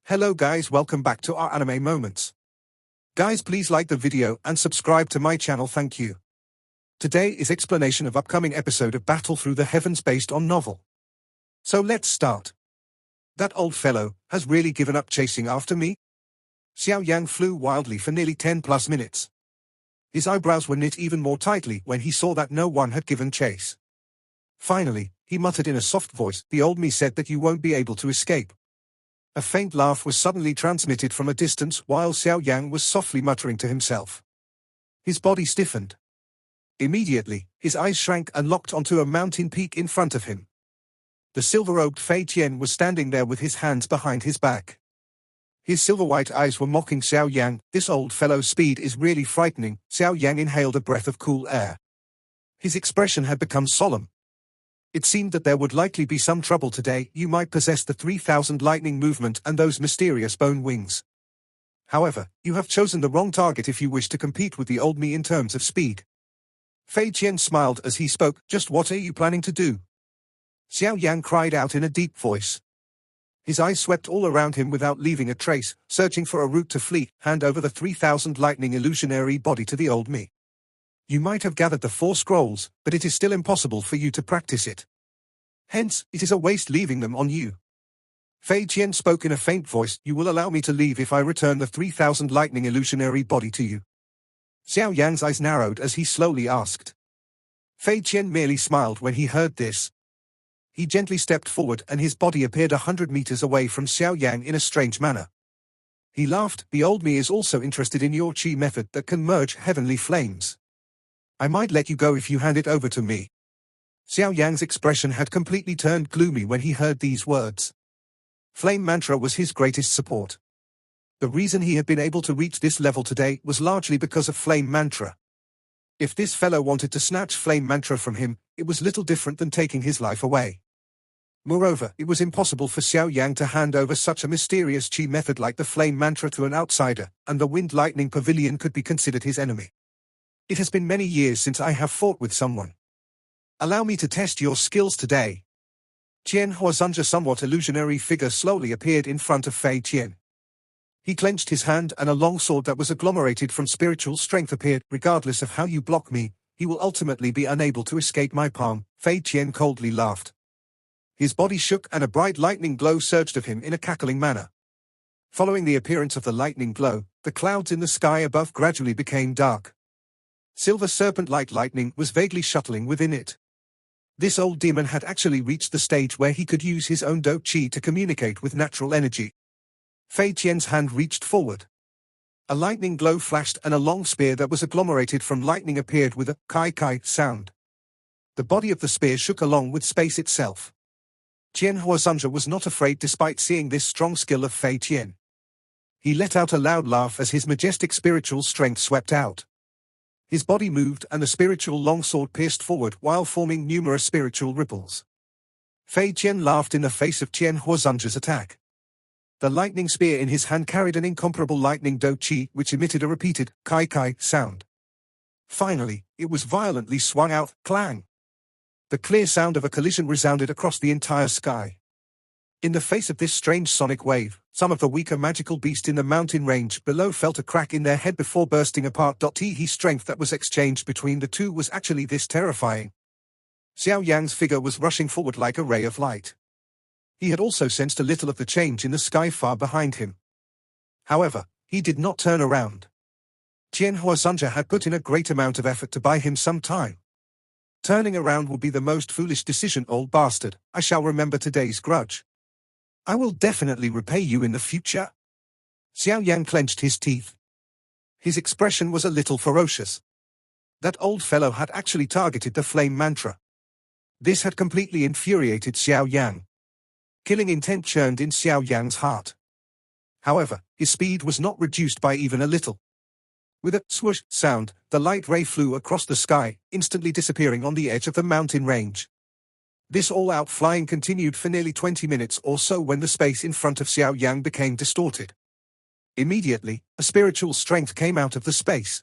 Hello guys, welcome back to our anime moments. Guys, please like the video and subscribe to my channel, thank you. Today is explanation of upcoming episode of Battle Through the Heavens based on novel. So let's start. That old fellow has really given up chasing after me? Xiao Yang flew wildly for nearly 10 plus minutes. His eyebrows were knit even more tightly when he saw that no one had given chase. Finally, he muttered in a soft voice, "The old me said that you won't be able to escape." A faint laugh was suddenly transmitted from a distance while Xiao Yang was softly muttering to himself. His body stiffened. Immediately, his eyes shrank and locked onto a mountain peak in front of him. The silver-robed Fei Qian was standing there with his hands behind his back. His silver-white eyes were mocking Xiao Yang. "This old fellow's speed is really frightening." Xiao Yang inhaled a breath of cool air. His expression had become solemn. It seemed that there would likely be some trouble today. "You might possess the 3000 lightning movement and those mysterious bone wings. However, you have chosen the wrong target if you wish to compete with the old me in terms of speed." Fei Qian smiled as he spoke. "Just what are you planning to do?" Xiao Yang cried out in a deep voice. His eyes swept all around him without leaving a trace, searching for a route to flee. "Hand over the 3000 lightning illusionary body to the old me. You might have gathered the 4 scrolls, but it is still impossible for you to practice it. Hence, it is a waste leaving them on you." Fei Qian spoke in a faint voice. "You will allow me to leave if I return the 3000 lightning illusionary body to you?" Xiao Yang's eyes narrowed as he slowly asked. Fei Qian merely smiled when he heard this. He gently stepped forward and his body appeared 100 meters away from Xiao Yang in a strange manner. He laughed. "The old me is also interested in your chi method that can merge heavenly flames. I might let you go if you hand it over to me." Xiao Yang's expression had completely turned gloomy when he heard these words. Flame mantra was his greatest support. The reason he had been able to reach this level today was largely because of flame mantra. If this fellow wanted to snatch flame mantra from him, it was little different than taking his life away. Moreover, it was impossible for Xiao Yang to hand over such a mysterious chi method like the flame mantra to an outsider, and the wind lightning pavilion could be considered his enemy. "It has been many years since I have fought with someone. Allow me to test your skills today." Qian Huazun's somewhat illusionary figure slowly appeared in front of Fei Qian. He clenched his hand and a long sword that was agglomerated from spiritual strength appeared. "Regardless of how you block me, he will ultimately be unable to escape my palm." Fei Qian coldly laughed. His body shook and a bright lightning glow surged of him in a cackling manner. Following the appearance of the lightning glow, the clouds in the sky above gradually became dark. Silver serpent-like lightning was vaguely shuttling within it. This old demon had actually reached the stage where he could use his own dope chi to communicate with natural energy. Fei Qian's hand reached forward. A lightning glow flashed and a long spear that was agglomerated from lightning appeared with a kai-kai sound. The body of the spear shook along with space itself. Qian Huazunja was not afraid despite seeing this strong skill of Fei Qian. He let out a loud laugh as his majestic spiritual strength swept out. His body moved and the spiritual longsword pierced forward while forming numerous spiritual ripples. Fei Qian laughed in the face of Qian Huazunja's attack. The lightning spear in his hand carried an incomparable lightning do chi which emitted a repeated kai-kai sound. Finally, it was violently swung out, clang. The clear sound of a collision resounded across the entire sky. In the face of this strange sonic wave, some of the weaker magical beasts in the mountain range below felt a crack in their head before bursting apart. The strength that was exchanged between the two was actually this terrifying. Xiao Yang's figure was rushing forward like a ray of light. He had also sensed a little of the change in the sky far behind him. However, he did not turn around. Qian Huazunja had put in a great amount of effort to buy him some time. Turning around would be the most foolish decision, old bastard. I shall remember today's grudge. I will definitely repay you in the future." Xiao Yang clenched his teeth. His expression was a little ferocious. That old fellow had actually targeted the flame mantra. This had completely infuriated Xiao Yang. Killing intent churned in Xiao Yang's heart. However, his speed was not reduced by even a little. With a swoosh sound, the light ray flew across the sky, instantly disappearing on the edge of the mountain range. This all-out flying continued for nearly 20 minutes or so when the space in front of Xiao Yang became distorted. Immediately, a spiritual strength came out of the space.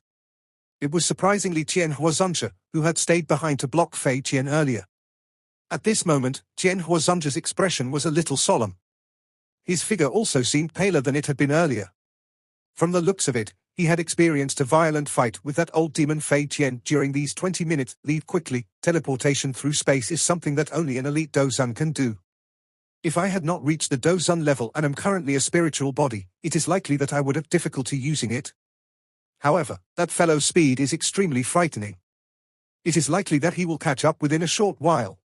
It was surprisingly Qian Huazunja, who had stayed behind to block Fei Qian earlier. At this moment, Qian Huazunja's expression was a little solemn. His figure also seemed paler than it had been earlier. From the looks of it, he had experienced a violent fight with that old demon Fei Qian during these 20 minutes. Leave quickly. Teleportation through space is something that only an elite Dozun can do. If I had not reached the Dozun level and am currently a spiritual body, it is likely that I would have difficulty using it. However, that fellow's speed is extremely frightening. It is likely that he will catch up within a short while.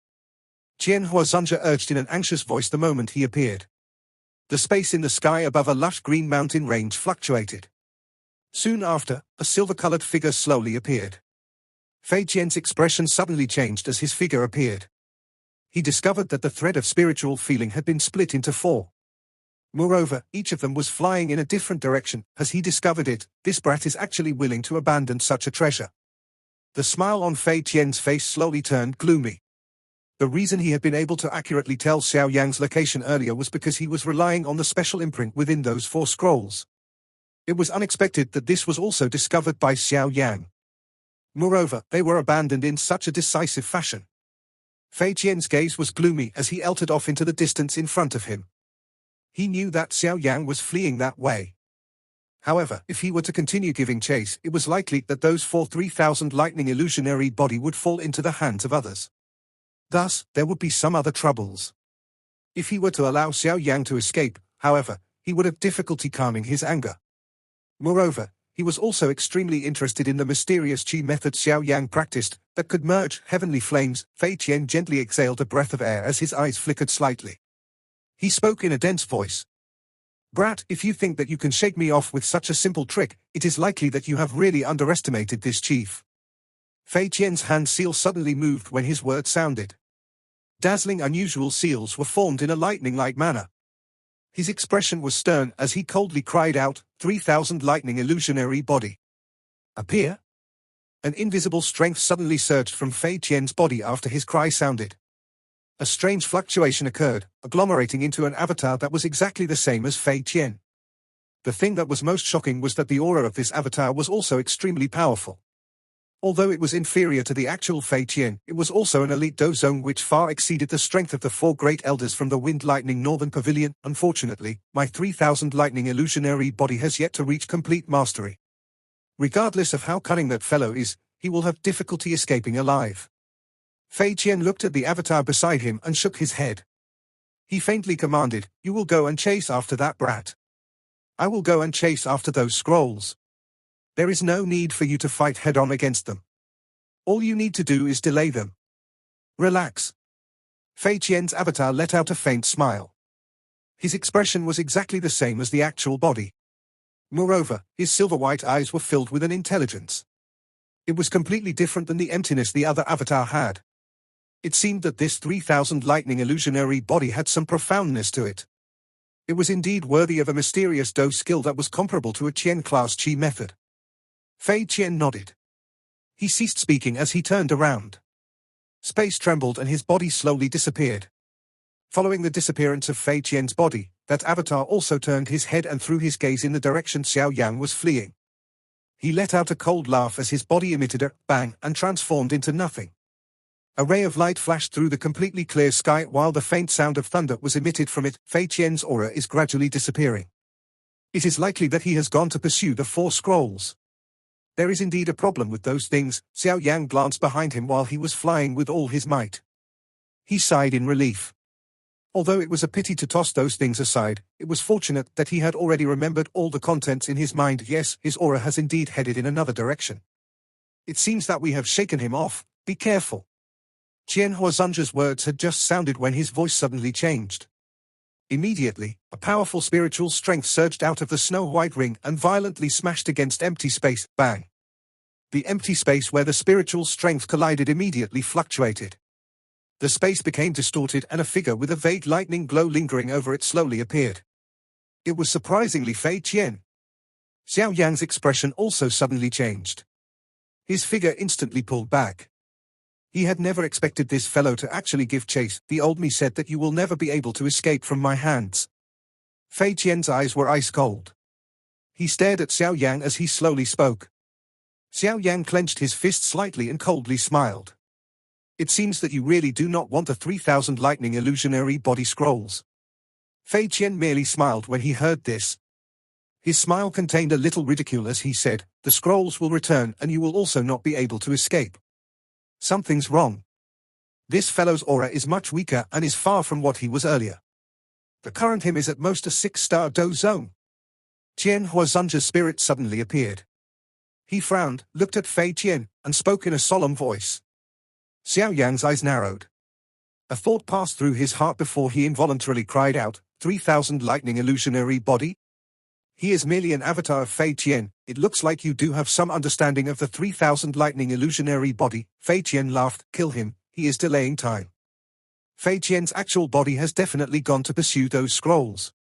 Qian Huazunja urged in an anxious voice the moment he appeared. The space in the sky above a lush green mountain range fluctuated. Soon after, a silver-colored figure slowly appeared. Fei Qian's expression suddenly changed as his figure appeared. He discovered that the thread of spiritual feeling had been split into 4. Moreover, each of them was flying in a different direction. As he discovered it, this brat is actually willing to abandon such a treasure. The smile on Fei Qian's face slowly turned gloomy. The reason he had been able to accurately tell Xiao Yang's location earlier was because he was relying on the special imprint within those 4 scrolls. It was unexpected that this was also discovered by Xiao Yang. Moreover, they were abandoned in such a decisive fashion. Fei Qian's gaze was gloomy as he elted off into the distance in front of him. He knew that Xiao Yang was fleeing that way. However, if he were to continue giving chase, it was likely that those 3,000 lightning illusionary body would fall into the hands of others. Thus, there would be some other troubles. If he were to allow Xiao Yang to escape, however, he would have difficulty calming his anger. Moreover, he was also extremely interested in the mysterious chi method Xiao Yang practiced, that could merge heavenly flames. Fei Qian gently exhaled a breath of air as his eyes flickered slightly. He spoke in a dense voice. Brat, if you think that you can shake me off with such a simple trick, it is likely that you have really underestimated this chief. Fei Qian's hand seal suddenly moved when his words sounded. Dazzling unusual seals were formed in a lightning-like manner. His expression was stern as he coldly cried out, 3,000 lightning illusionary body. Appear? An invisible strength suddenly surged from Fei Qian's body after his cry sounded. A strange fluctuation occurred, agglomerating into an avatar that was exactly the same as Fei Qian. The thing that was most shocking was that the aura of this avatar was also extremely powerful. Although it was inferior to the actual Fei Qian, it was also an elite Dozong which far exceeded the strength of the 4 great elders from the Wind Lightning Northern Pavilion. Unfortunately, my 3,000 lightning illusionary body has yet to reach complete mastery. Regardless of how cunning that fellow is, he will have difficulty escaping alive. Fei Qian looked at the avatar beside him and shook his head. He faintly commanded, you will go and chase after that brat. I will go and chase after those scrolls. There is no need for you to fight head-on against them. All you need to do is delay them. Relax. Fei Qian's avatar let out a faint smile. His expression was exactly the same as the actual body. Moreover, his silver-white eyes were filled with an intelligence. It was completely different than the emptiness the other avatar had. It seemed that this 3,000 lightning illusionary body had some profoundness to it. It was indeed worthy of a mysterious Do skill that was comparable to a Qian-class Qi method. Fei Qian nodded. He ceased speaking as he turned around. Space trembled and his body slowly disappeared. Following the disappearance of Fei Qian's body, that avatar also turned his head and threw his gaze in the direction Xiao Yang was fleeing. He let out a cold laugh as his body emitted a bang and transformed into nothing. A ray of light flashed through the completely clear sky while the faint sound of thunder was emitted from it. Fei Qian's aura is gradually disappearing. It is likely that he has gone to pursue the 4 scrolls. There is indeed a problem with those things. Xiao Yang glanced behind him while he was flying with all his might. He sighed in relief. Although it was a pity to toss those things aside, it was fortunate that he had already remembered all the contents in his mind. Yes, his aura has indeed headed in another direction. It seems that we have shaken him off. Be careful. Qian Huazunja's words had just sounded when his voice suddenly changed. Immediately, a powerful spiritual strength surged out of the snow-white ring and violently smashed against empty space. Bang! The empty space where the spiritual strength collided immediately fluctuated. The space became distorted and a figure with a vague lightning glow lingering over it slowly appeared. It was surprisingly Fei Qian. Xiao Yang's expression also suddenly changed. His figure instantly pulled back. He had never expected this fellow to actually give chase. The old me said that you will never be able to escape from my hands. Fei Qian's eyes were ice cold. He stared at Xiao Yang as he slowly spoke. Xiao Yang clenched his fist slightly and coldly smiled. It seems that you really do not want the 3,000 lightning illusionary body scrolls. Fei Qian merely smiled when he heard this. His smile contained a little ridicule as he said, "The scrolls will return and you will also not be able to escape. Something's wrong. This fellow's aura is much weaker and is far from what he was earlier. The current him is at most a 6-star do zone." Qian Huazunja's spirit suddenly appeared. He frowned, looked at Fei Qian, and spoke in a solemn voice. Xiao Yang's eyes narrowed. A thought passed through his heart before he involuntarily cried out, 3,000 lightning illusionary body? He is merely an avatar of Fei Qian. It looks like you do have some understanding of the 3,000 lightning illusionary body. Fei Qian laughed. Kill him, he is delaying time. Fei Qian's actual body has definitely gone to pursue those scrolls.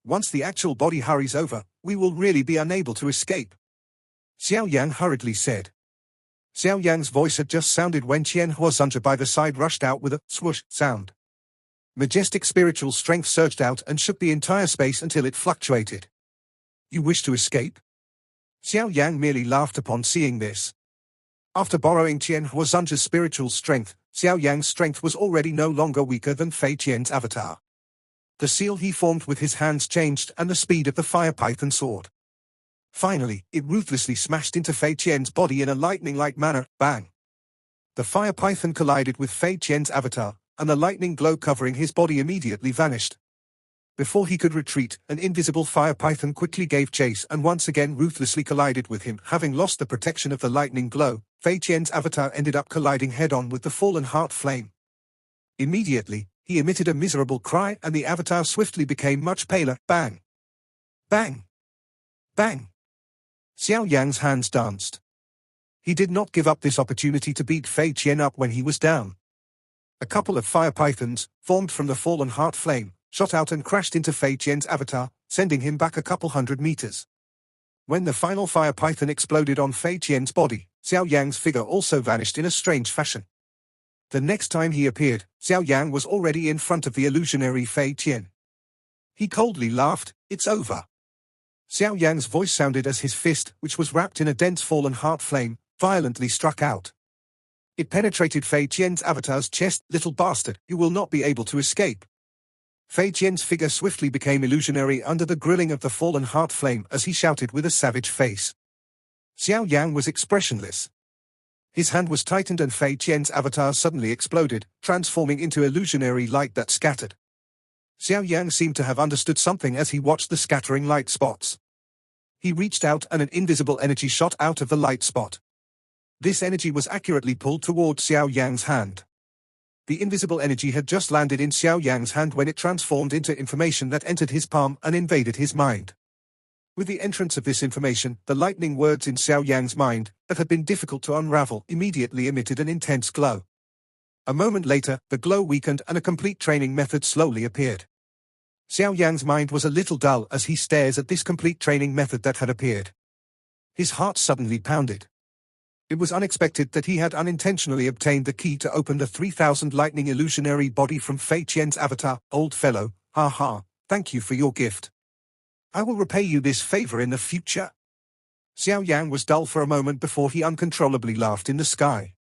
Once the actual body hurries over, we will really be unable to escape. Xiao Yang hurriedly said. Xiao Yang's voice had just sounded when Qian Huazunja by the side rushed out with a swoosh sound. Majestic spiritual strength surged out and shook the entire space until it fluctuated. You wish to escape? Xiao Yang merely laughed upon seeing this. After borrowing Qian Huazunja's spiritual strength, Xiao Yang's strength was already no longer weaker than Fei Qian's avatar. The seal he formed with his hands changed and the speed of the fire python soared. Finally, it ruthlessly smashed into Fei Qian's body in a lightning-like manner. Bang! The fire python collided with Fei Qian's avatar, and the lightning glow covering his body immediately vanished. Before he could retreat, an invisible fire python quickly gave chase and once again ruthlessly collided with him. Having lost the protection of the lightning glow, Fei Qian's avatar ended up colliding head-on with the fallen heart flame. Immediately, he emitted a miserable cry and the avatar swiftly became much paler. Bang! Bang! Bang! Xiao Yang's hands danced. He did not give up this opportunity to beat Fei Qian up when he was down. A couple of fire pythons, formed from the fallen heart flame, shot out and crashed into Fei Qian's avatar, sending him back a couple hundred meters. When the final fire python exploded on Fei Qian's body, Xiao Yang's figure also vanished in a strange fashion. The next time he appeared, Xiao Yang was already in front of the illusionary Fei Qian. He coldly laughed, "It's over." Xiao Yang's voice sounded as his fist, which was wrapped in a dense fallen heart flame, violently struck out. It penetrated Fei Qian's avatar's chest. "Little bastard, you will not be able to escape." Fei Qian's figure swiftly became illusionary under the grilling of the fallen heart flame as he shouted with a savage face. Xiao Yang was expressionless. His hand was tightened and Fei Qian's avatar suddenly exploded, transforming into illusionary light that scattered. Xiao Yang seemed to have understood something as he watched the scattering light spots. He reached out and an invisible energy shot out of the light spot. This energy was accurately pulled towards Xiao Yang's hand. The invisible energy had just landed in Xiao Yang's hand when it transformed into information that entered his palm and invaded his mind. With the entrance of this information, the lightning words in Xiao Yang's mind, that had been difficult to unravel, immediately emitted an intense glow. A moment later, the glow weakened and a complete training method slowly appeared. Xiao Yang's mind was a little dull as he stares at this complete training method that had appeared. His heart suddenly pounded. It was unexpected that he had unintentionally obtained the key to open the 3,000 lightning illusionary body from Fei Qian's avatar. "Old fellow, ha ha, thank you for your gift. I will repay you this favor in the future." Xiao Yang was dull for a moment before he uncontrollably laughed in the sky.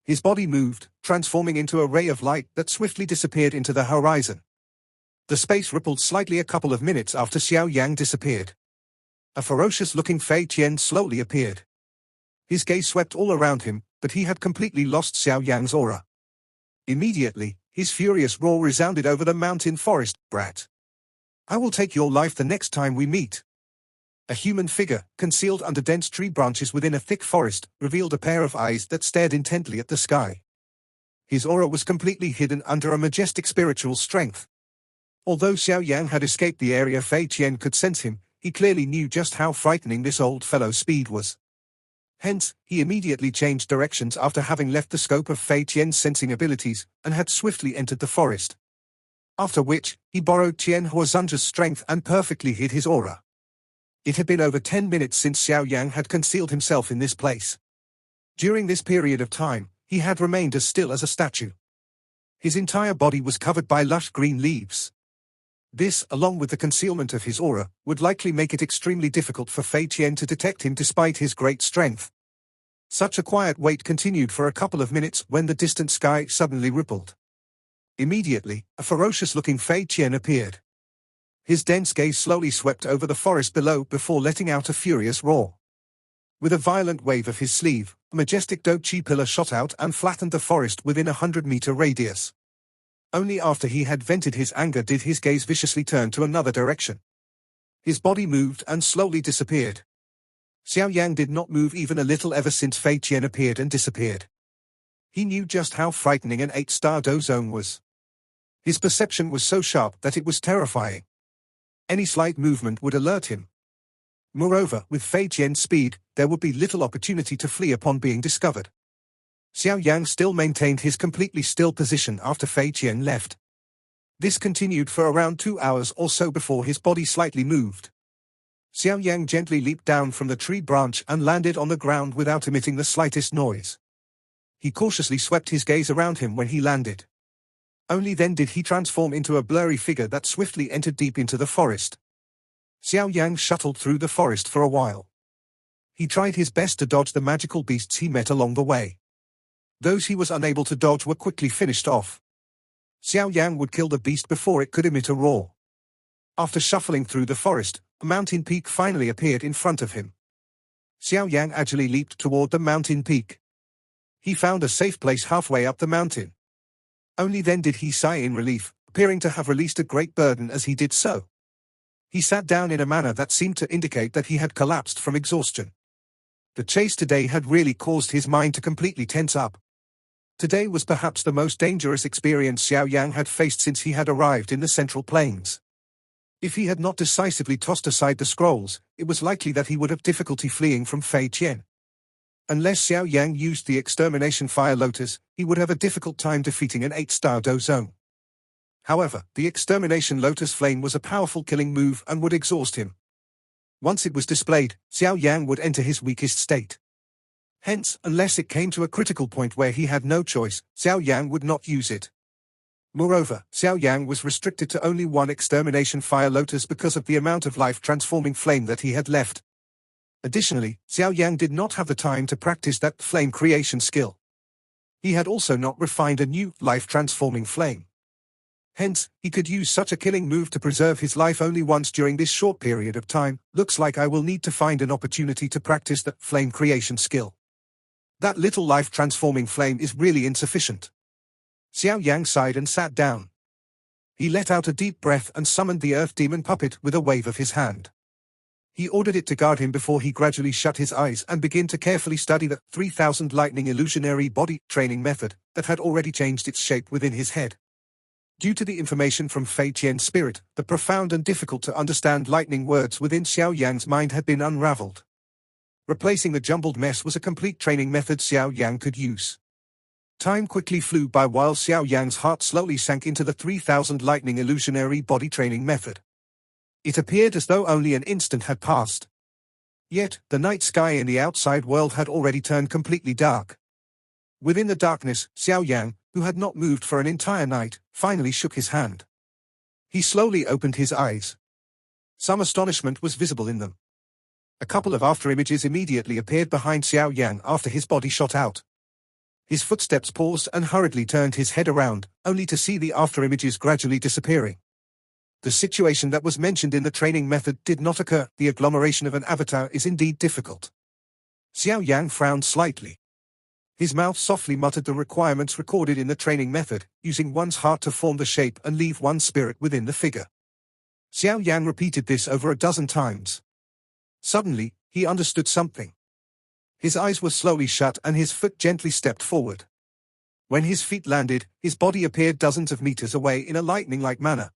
His body moved, transforming into a ray of light that swiftly disappeared into the horizon. The space rippled slightly a couple of minutes after Xiao Yang disappeared. A ferocious-looking Fei Qian slowly appeared. His gaze swept all around him, but he had completely lost Xiao Yang's aura. Immediately, his furious roar resounded over the mountain forest. "Brat! I will take your life the next time we meet." A human figure, concealed under dense tree branches within a thick forest, revealed a pair of eyes that stared intently at the sky. His aura was completely hidden under a majestic spiritual strength. Although Xiao Yang had escaped the area Fei Qian could sense him, he clearly knew just how frightening this old fellow's speed was. Hence, he immediately changed directions after having left the scope of Fei Qian's sensing abilities, and had swiftly entered the forest. After which, he borrowed Qian Huazunja's strength and perfectly hid his aura. It had been over 10 minutes since Xiao Yang had concealed himself in this place. During this period of time, he had remained as still as a statue. His entire body was covered by lush green leaves. This, along with the concealment of his aura, would likely make it extremely difficult for Fei Qian to detect him despite his great strength. Such a quiet wait continued for a couple of minutes when the distant sky suddenly rippled. Immediately, a ferocious-looking Fei Qian appeared. His dense gaze slowly swept over the forest below before letting out a furious roar. With a violent wave of his sleeve, a majestic Dochi pillar shot out and flattened the forest within a 100-meter radius. Only after he had vented his anger did his gaze viciously turn to another direction. His body moved and slowly disappeared. Xiao Yang did not move even a little ever since Fei Qian appeared and disappeared. He knew just how frightening an 8-star zone was. His perception was so sharp that it was terrifying. Any slight movement would alert him. Moreover, with Fei Qian's speed, there would be little opportunity to flee upon being discovered. Xiao Yang still maintained his completely still position after Fei Qian left. This continued for around 2 hours or so before his body slightly moved. Xiao Yang gently leaped down from the tree branch and landed on the ground without emitting the slightest noise. He cautiously swept his gaze around him when he landed. Only then did he transform into a blurry figure that swiftly entered deep into the forest. Xiao Yang shuttled through the forest for a while. He tried his best to dodge the magical beasts he met along the way. Those he was unable to dodge were quickly finished off. Xiao Yang would kill the beast before it could emit a roar. After shuffling through the forest, a mountain peak finally appeared in front of him. Xiao Yang agilely leaped toward the mountain peak. He found a safe place halfway up the mountain. Only then did he sigh in relief, appearing to have released a great burden as he did so. He sat down in a manner that seemed to indicate that he had collapsed from exhaustion. The chase today had really caused his mind to completely tense up. Today was perhaps the most dangerous experience Xiao Yang had faced since he had arrived in the Central Plains. If he had not decisively tossed aside the scrolls, it was likely that he would have difficulty fleeing from Fei Qian. Unless Xiao Yang used the extermination fire lotus, he would have a difficult time defeating an 8-star zone. However, the extermination lotus flame was a powerful killing move and would exhaust him. Once it was displayed, Xiao Yang would enter his weakest state. Hence, unless it came to a critical point where he had no choice, Xiao Yang would not use it. Moreover, Xiao Yang was restricted to only one extermination fire lotus because of the amount of life-transforming flame that he had left. Additionally, Xiao Yang did not have the time to practice that flame creation skill. He had also not refined a new, life-transforming flame. Hence, he could use such a killing move to preserve his life only once during this short period of time. Looks like I will need to find an opportunity to practice that flame creation skill. That little life-transforming flame is really insufficient. Xiao Yang sighed and sat down. He let out a deep breath and summoned the earth demon puppet with a wave of his hand. He ordered it to guard him before he gradually shut his eyes and began to carefully study the 3000 lightning illusionary body training method that had already changed its shape within his head. Due to the information from Fei Qian's spirit, the profound and difficult to understand lightning words within Xiao Yang's mind had been unraveled. Replacing the jumbled mess was a complete training method Xiao Yang could use. Time quickly flew by while Xiao Yang's heart slowly sank into the 3000 lightning illusionary body training method. It appeared as though only an instant had passed. Yet, the night sky in the outside world had already turned completely dark. Within the darkness, Xiao Yang, who had not moved for an entire night, finally shook his hand. He slowly opened his eyes. Some astonishment was visible in them. A couple of afterimages immediately appeared behind Xiao Yang after his body shot out. His footsteps paused and hurriedly turned his head around, only to see the afterimages gradually disappearing. The situation that was mentioned in the training method did not occur. The agglomeration of an avatar is indeed difficult. Xiao Yang frowned slightly. His mouth softly muttered the requirements recorded in the training method, using one's heart to form the shape and leave one's spirit within the figure. Xiao Yang repeated this over a dozen times. Suddenly, he understood something. His eyes were slowly shut and his foot gently stepped forward. When his feet landed, his body appeared dozens of meters away in a lightning-like manner.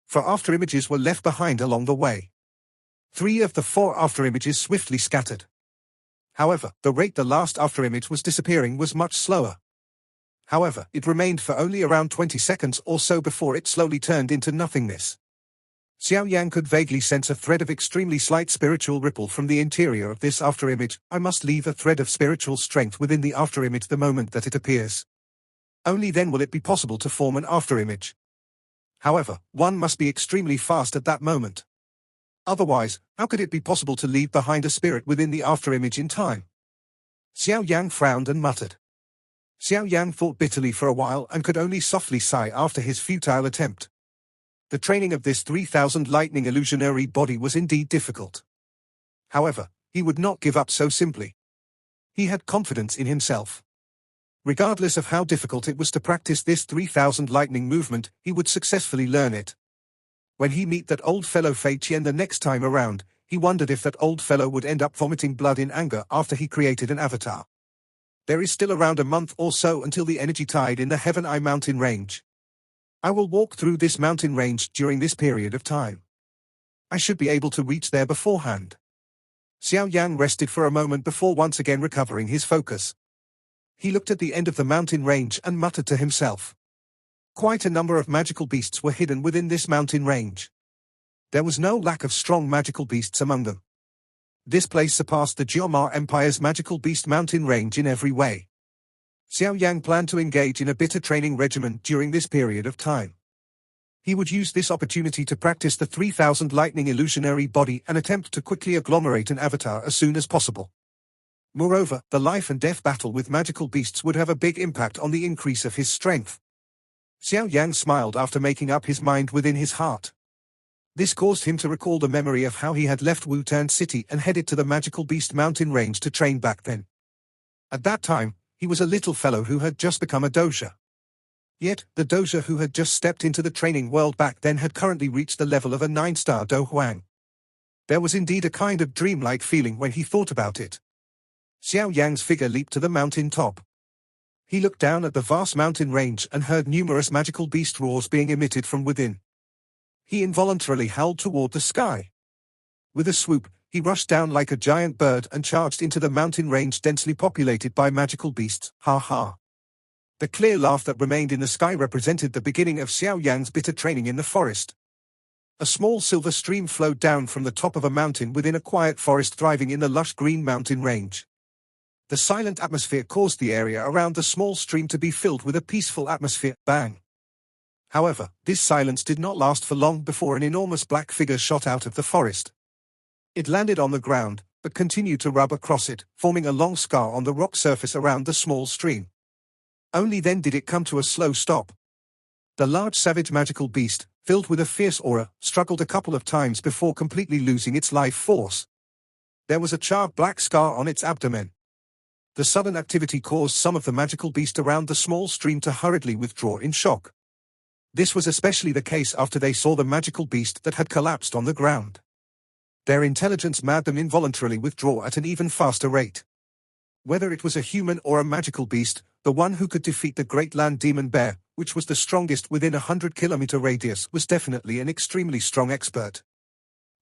4 afterimages were left behind along the way. 3 of the 4 afterimages swiftly scattered. However, the rate the last afterimage was disappearing was much slower. However, it remained for only around 20 seconds or so before it slowly turned into nothingness. Xiao Yang could vaguely sense a thread of extremely slight spiritual ripple from the interior of this afterimage. I must leave a thread of spiritual strength within the afterimage the moment that it appears. Only then will it be possible to form an afterimage. However, one must be extremely fast at that moment. Otherwise, how could it be possible to leave behind a spirit within the afterimage in time? Xiao Yang frowned and muttered. Xiao Yang thought bitterly for a while and could only softly sigh after his futile attempt. The training of this 3000 lightning illusionary body was indeed difficult. However, he would not give up so simply. He had confidence in himself. Regardless of how difficult it was to practice this 3000 lightning movement, he would successfully learn it. When he meet that old fellow Fei Qian the next time around, he wondered if that old fellow would end up vomiting blood in anger after he created an avatar. There is still around a month or so until the energy tide in the Heaven Eye mountain range. I will walk through this mountain range during this period of time. I should be able to reach there beforehand. Xiao Yang rested for a moment before once again recovering his focus. He looked at the end of the mountain range and muttered to himself. Quite a number of magical beasts were hidden within this mountain range. There was no lack of strong magical beasts among them. This place surpassed the Jiomar Empire's magical beast mountain range in every way. Xiao Yang planned to engage in a bitter training regimen during this period of time. He would use this opportunity to practice the 3000 lightning illusionary body and attempt to quickly agglomerate an avatar as soon as possible. Moreover, the life and death battle with magical beasts would have a big impact on the increase of his strength. Xiao Yang smiled after making up his mind within his heart. This caused him to recall the memory of how he had left Wutan City and headed to the magical beast mountain range to train back then. At that time, he was a little fellow who had just become a doja. Yet, the doja who had just stepped into the training world back then had currently reached the level of a 9-star Do Huang. There was indeed a kind of dreamlike feeling when he thought about it. Xiao Yang's figure leaped to the mountain top. He looked down at the vast mountain range and heard numerous magical beast roars being emitted from within. He involuntarily howled toward the sky. With a swoop, he rushed down like a giant bird and charged into the mountain range densely populated by magical beasts. Ha ha. The clear laugh that remained in the sky represented the beginning of Xiao Yang's bitter training in the forest. A small silver stream flowed down from the top of a mountain within a quiet forest thriving in the lush green mountain range. The silent atmosphere caused the area around the small stream to be filled with a peaceful atmosphere. Bang! However, this silence did not last for long before an enormous black figure shot out of the forest. It landed on the ground, but continued to rub across it, forming a long scar on the rock surface around the small stream. Only then did it come to a slow stop. The large savage magical beast, filled with a fierce aura, struggled a couple of times before completely losing its life force. There was a charred black scar on its abdomen. The sudden activity caused some of the magical beast around the small stream to hurriedly withdraw in shock. This was especially the case after they saw the magical beast that had collapsed on the ground. Their intelligence made them involuntarily withdraw at an even faster rate. Whether it was a human or a magical beast, the one who could defeat the great land demon bear, which was the strongest within a 100-kilometer radius, was definitely an extremely strong expert.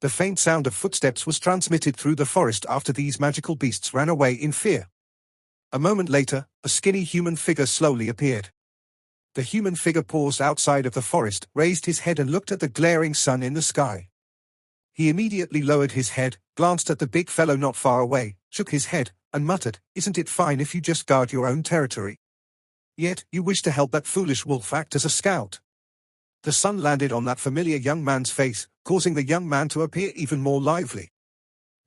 The faint sound of footsteps was transmitted through the forest after these magical beasts ran away in fear. A moment later, a skinny human figure slowly appeared. The human figure paused outside of the forest, raised his head and looked at the glaring sun in the sky. He immediately lowered his head, glanced at the big fellow not far away, shook his head, and muttered, "Isn't it fine if you just guard your own territory? Yet, you wish to help that foolish wolf act as a scout." The sun landed on that familiar young man's face, causing the young man to appear even more lively.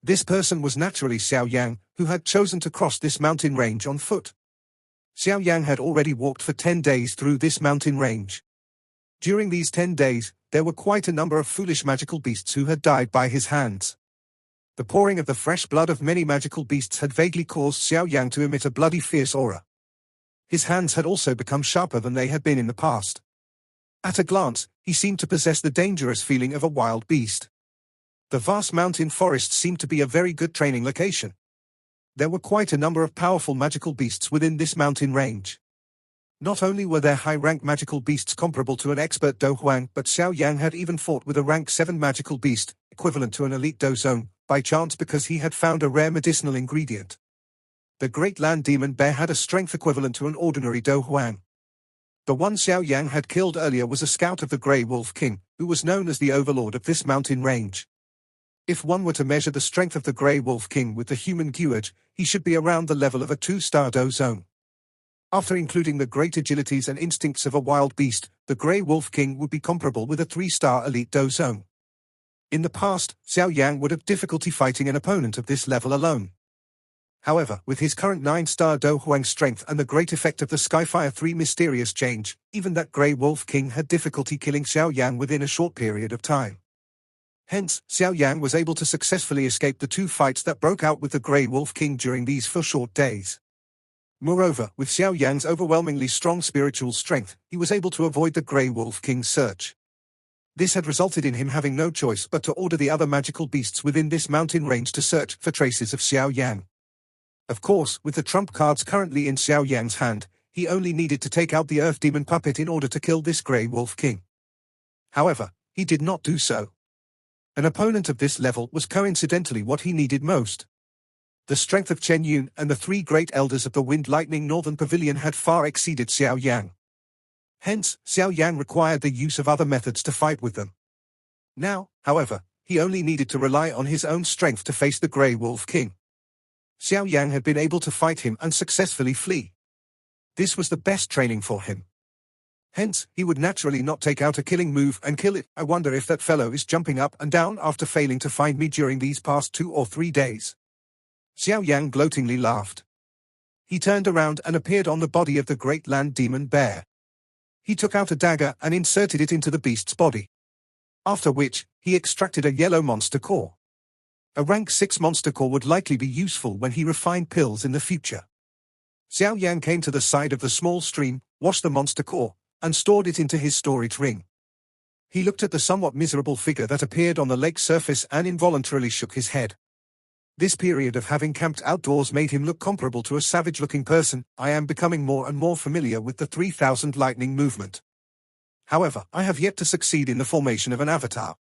This person was naturally Xiao Yang, who had chosen to cross this mountain range on foot. Xiao Yang had already walked for 10 days through this mountain range. During these 10 days, there were quite a number of foolish magical beasts who had died by his hands. The pouring of the fresh blood of many magical beasts had vaguely caused Xiao Yang to emit a bloody fierce aura. His hands had also become sharper than they had been in the past. At a glance, he seemed to possess the dangerous feeling of a wild beast. The vast mountain forest seemed to be a very good training location. There were quite a number of powerful magical beasts within this mountain range. Not only were there high-rank magical beasts comparable to an expert Do Huang, but Xiao Yang had even fought with a rank 7 magical beast, equivalent to an elite Do Zone, by chance because he had found a rare medicinal ingredient. The great land demon bear had a strength equivalent to an ordinary Do Huang. The one Xiao Yang had killed earlier was a scout of the Grey Wolf King, who was known as the overlord of this mountain range. If one were to measure the strength of the Grey Wolf King with the human Guage, he should be around the level of a 2-star Do Zone. After including the great agilities and instincts of a wild beast, the Grey Wolf King would be comparable with a 3-star elite Do Zone. In the past, Xiao Yang would have difficulty fighting an opponent of this level alone. However, with his current 9-star Do Huang strength and the great effect of the Skyfire 3 mysterious change, even that Grey Wolf King had difficulty killing Xiao Yang within a short period of time. Hence, Xiao Yang was able to successfully escape the 2 fights that broke out with the Grey Wolf King during these 4 short days. Moreover, with Xiao Yang's overwhelmingly strong spiritual strength, he was able to avoid the Grey Wolf King's search. This had resulted in him having no choice but to order the other magical beasts within this mountain range to search for traces of Xiao Yang. Of course, with the trump cards currently in Xiao Yang's hand, he only needed to take out the Earth Demon puppet in order to kill this Grey Wolf King. However, he did not do so. An opponent of this level was coincidentally what he needed most. The strength of Chen Yun and the 3 great elders of the Wind Lightning Northern Pavilion had far exceeded Xiao Yang. Hence, Xiao Yang required the use of other methods to fight with them. Now, however, he only needed to rely on his own strength to face the Grey Wolf King. Xiao Yang had been able to fight him and successfully flee. This was the best training for him. Hence, he would naturally not take out a killing move and kill it. I wonder if that fellow is jumping up and down after failing to find me during these past 2 or 3 days. Xiao Yang gloatingly laughed. He turned around and appeared on the body of the great land demon bear. He took out a dagger and inserted it into the beast's body. After which, he extracted a yellow monster core. A rank 6 monster core would likely be useful when he refined pills in the future. Xiao Yang came to the side of the small stream, washed the monster core, and stored it into his storage ring. He looked at the somewhat miserable figure that appeared on the lake surface and involuntarily shook his head. This period of having camped outdoors made him look comparable to a savage-looking person. I am becoming more and more familiar with the 3000 lightning movement. However, I have yet to succeed in the formation of an avatar.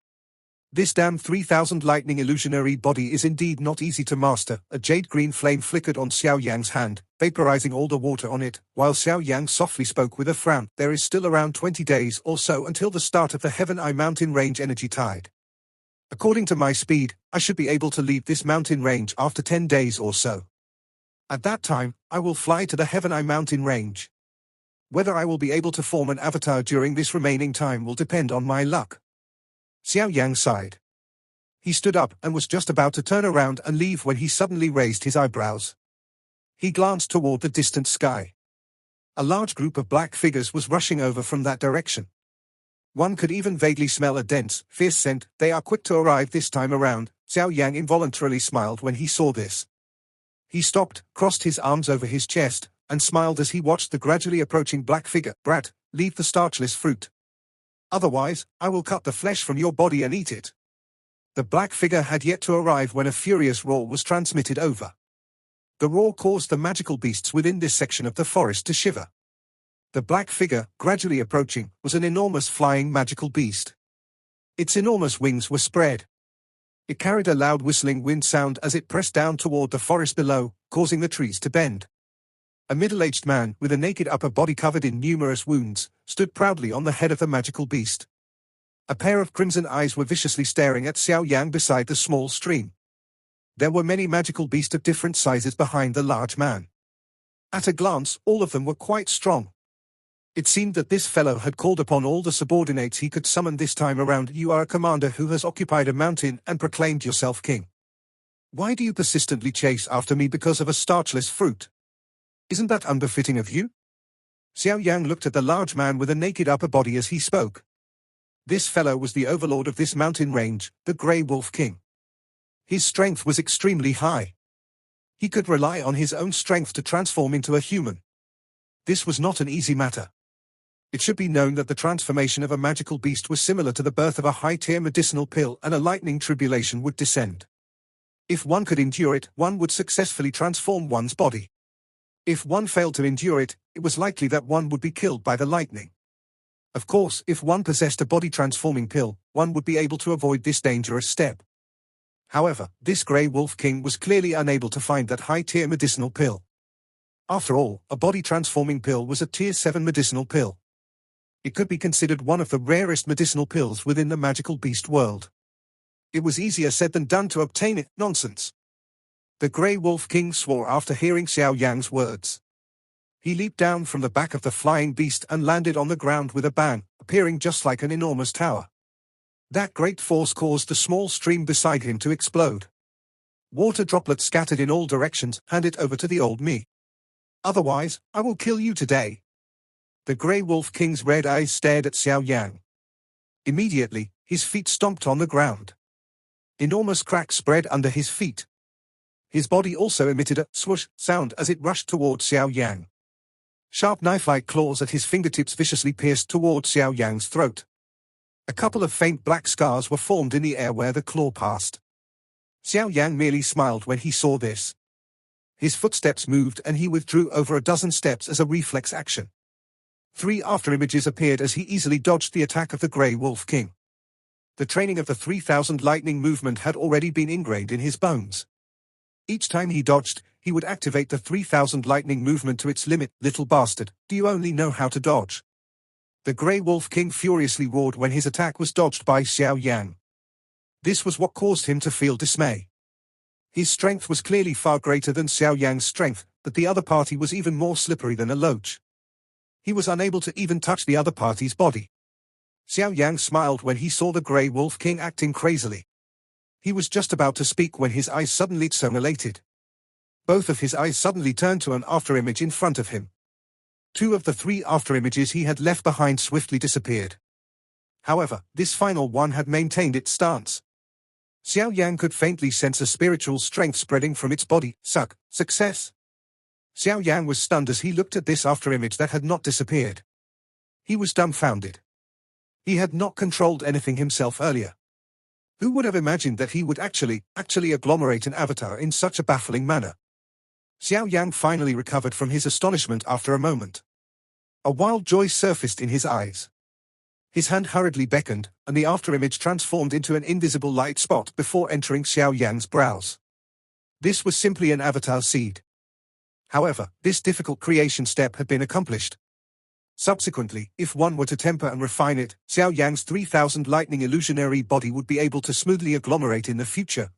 This damn 3000 lightning illusionary body is indeed not easy to master. A jade-green flame flickered on Xiao Yang's hand, vaporizing all the water on it, while Xiao Yang softly spoke with a frown. There is still around 20 days or so until the start of the Heaven Eye Mountain Range energy tide. According to my speed, I should be able to leave this mountain range after 10 days or so. At that time, I will fly to the Heaven Eye Mountain Range. Whether I will be able to form an avatar during this remaining time will depend on my luck. Xiao Yang sighed. He stood up and was just about to turn around and leave when he suddenly raised his eyebrows. He glanced toward the distant sky. A large group of black figures was rushing over from that direction. One could even vaguely smell a dense, fierce scent. They are quick to arrive this time around. Xiao Yang involuntarily smiled when he saw this. He stopped, crossed his arms over his chest, and smiled as he watched the gradually approaching black figure. Brat, leave the starchless fruit. Otherwise, I will cut the flesh from your body and eat it. The black figure had yet to arrive when a furious roar was transmitted over. The roar caused the magical beasts within this section of the forest to shiver. The black figure, gradually approaching, was an enormous flying magical beast. Its enormous wings were spread. It carried a loud whistling wind sound as it pressed down toward the forest below, causing the trees to bend. A middle-aged man, with a naked upper body covered in numerous wounds, stood proudly on the head of the magical beast. A pair of crimson eyes were viciously staring at Xiao Yang beside the small stream. There were many magical beasts of different sizes behind the large man. At a glance, all of them were quite strong. It seemed that this fellow had called upon all the subordinates he could summon this time around. You are a commander who has occupied a mountain and proclaimed yourself king. Why do you persistently chase after me because of a starchless fruit? Isn't that unbefitting of you? Xiao Yang looked at the large man with a naked upper body as he spoke. This fellow was the overlord of this mountain range, the Grey Wolf King. His strength was extremely high. He could rely on his own strength to transform into a human. This was not an easy matter. It should be known that the transformation of a magical beast was similar to the birth of a high-tier medicinal pill, and a lightning tribulation would descend. If one could endure it, one would successfully transform one's body. If one failed to endure it, it was likely that one would be killed by the lightning. Of course, if one possessed a body-transforming pill, one would be able to avoid this dangerous step. However, this Grey Wolf King was clearly unable to find that high-tier medicinal pill. After all, a body-transforming pill was a Tier 7 medicinal pill. It could be considered one of the rarest medicinal pills within the magical beast world. It was easier said than done to obtain it. Nonsense. The Grey Wolf King swore after hearing Xiao Yang's words. He leaped down from the back of the flying beast and landed on the ground with a bang, appearing just like an enormous tower. That great force caused the small stream beside him to explode. Water droplets scattered in all directions. Hand it over to the old me. Otherwise, I will kill you today. The Grey Wolf King's red eyes stared at Xiao Yang. Immediately, his feet stomped on the ground. Enormous cracks spread under his feet. His body also emitted a swoosh sound as it rushed towards Xiao Yang. Sharp knife-like claws at his fingertips viciously pierced towards Xiao Yang's throat. A couple of faint black scars were formed in the air where the claw passed. Xiao Yang merely smiled when he saw this. His footsteps moved and he withdrew over a dozen steps as a reflex action. 3 afterimages appeared as he easily dodged the attack of the Grey Wolf King. The training of the 3000 lightning movement had already been ingrained in his bones. Each time he dodged, he would activate the 3000 lightning movement to its limit. Little bastard, do you only know how to dodge? The Grey Wolf King furiously roared when his attack was dodged by Xiao Yang. This was what caused him to feel dismay. His strength was clearly far greater than Xiao Yang's strength, but the other party was even more slippery than a loach. He was unable to even touch the other party's body. Xiao Yang smiled when he saw the Grey Wolf King acting crazily. He was just about to speak when his eyes suddenly dilated. Both of his eyes suddenly turned to an afterimage in front of him. 2 of the 3 afterimages he had left behind swiftly disappeared. However, this final one had maintained its stance. Xiao Yang could faintly sense a spiritual strength spreading from its body. Success! Xiao Yang was stunned as he looked at this afterimage that had not disappeared. He was dumbfounded. He had not controlled anything himself earlier. Who would have imagined that he would actually agglomerate an avatar in such a baffling manner? Xiao Yang finally recovered from his astonishment after a moment. A wild joy surfaced in his eyes. His hand hurriedly beckoned, and the afterimage transformed into an invisible light spot before entering Xiao Yang's brows. This was simply an avatar seed. However, this difficult creation step had been accomplished. Subsequently, if one were to temper and refine it, Xiao Yang's 3000 lightning illusionary body would be able to smoothly agglomerate in the future.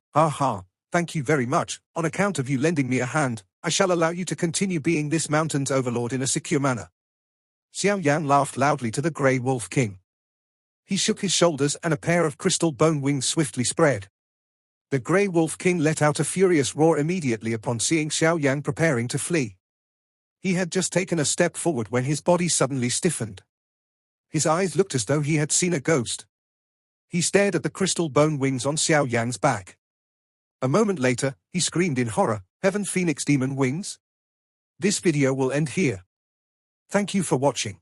Thank you very much. On account of you lending me a hand, I shall allow you to continue being this mountain's overlord in a secure manner. Xiao Yan laughed loudly to the Grey Wolf King. He shook his shoulders and a pair of crystal bone wings swiftly spread. The Grey Wolf King let out a furious roar immediately upon seeing Xiao Yang preparing to flee. He had just taken a step forward when his body suddenly stiffened. His eyes looked as though he had seen a ghost. He stared at the crystal bone wings on Xiao Yang's back. A moment later, he screamed in horror, "Heaven Phoenix Demon Wings?" This video will end here. Thank you for watching.